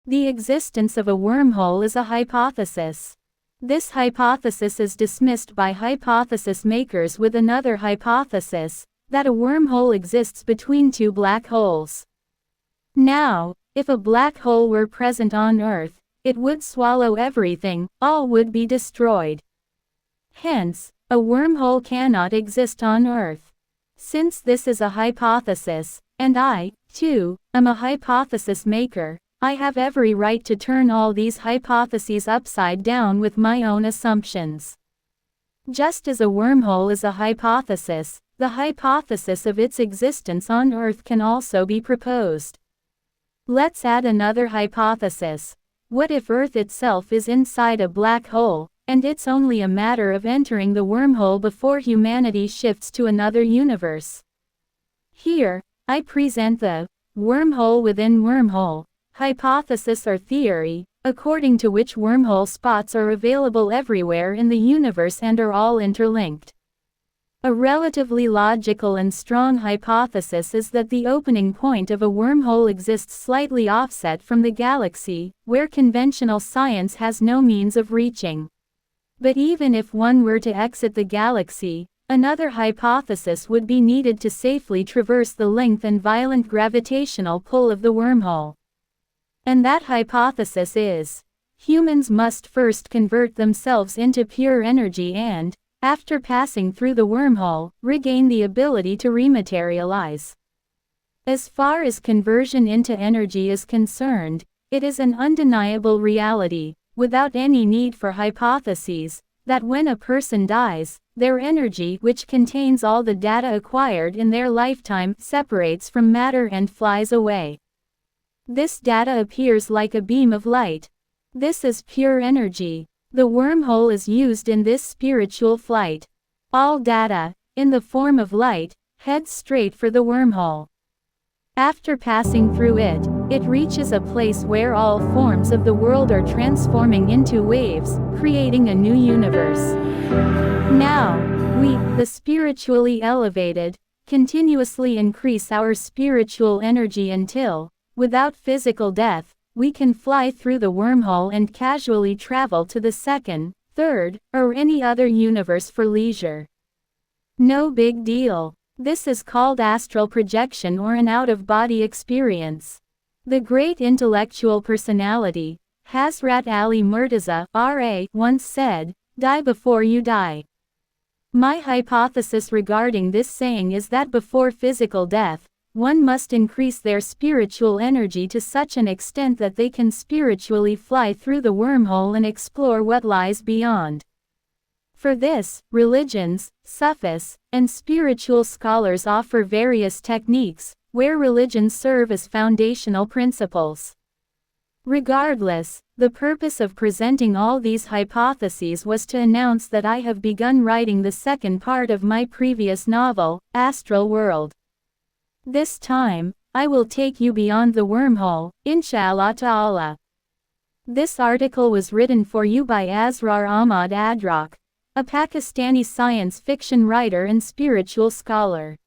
The existence of a wormhole is a hypothesis. This hypothesis is dismissed by hypothesis makers with another hypothesis, that a wormhole exists between two black holes. Now, if a black hole were present on Earth, it would swallow everything, all would be destroyed. Hence, a wormhole cannot exist on Earth. Since this is a hypothesis, and I, too, am a hypothesis maker, I have every right to turn all these hypotheses upside down with my own assumptions. Just as a wormhole is a hypothesis, the hypothesis of its existence on Earth can also be proposed. Let's add another hypothesis. What if Earth itself is inside a black hole, and it's only a matter of entering the wormhole before humanity shifts to another universe? Here, I present the wormhole within wormhole hypothesis or theory, according to which wormhole spots are available everywhere in the universe and are all interlinked. A relatively logical and strong hypothesis is that the opening point of a wormhole exists slightly offset from the galaxy, where conventional science has no means of reaching. But even if one were to exit the galaxy, another hypothesis would be needed to safely traverse the length and violent gravitational pull of the wormhole. And that hypothesis is, humans must first convert themselves into pure energy and, after passing through the wormhole, regain the ability to rematerialize. As far as conversion into energy is concerned, it is an undeniable reality, without any need for hypotheses, that when a person dies, their energy, which contains all the data acquired in their lifetime, separates from matter and flies away. This data appears like a beam of light. This is pure energy. The wormhole is used in this spiritual flight. All data, in the form of light, heads straight for the wormhole. After passing through it, it reaches a place where all forms of the world are transforming into waves, creating a new universe. Now, we, the spiritually elevated, continuously increase our spiritual energy until, without physical death, we can fly through the wormhole and casually travel to the second, third, or any other universe for leisure. No big deal. This is called astral projection or an out-of-body experience. The great intellectual personality, Hazrat Ali Mirza, R.A., once said, "Die before you die." My hypothesis regarding this saying is that before physical death, one must increase their spiritual energy to such an extent that they can spiritually fly through the wormhole and explore what lies beyond. For this, religions, Sufis, and spiritual scholars offer various techniques, where religions serve as foundational principles. Regardless, the purpose of presenting all these hypotheses was to announce that I have begun writing the second part of my previous novel, Astral World. This time, I will take you beyond the wormhole, Insha'Allah Ta'ala. This article was written for you by Asrar Ahmad Adraak, a Pakistani science fiction writer and spiritual scholar.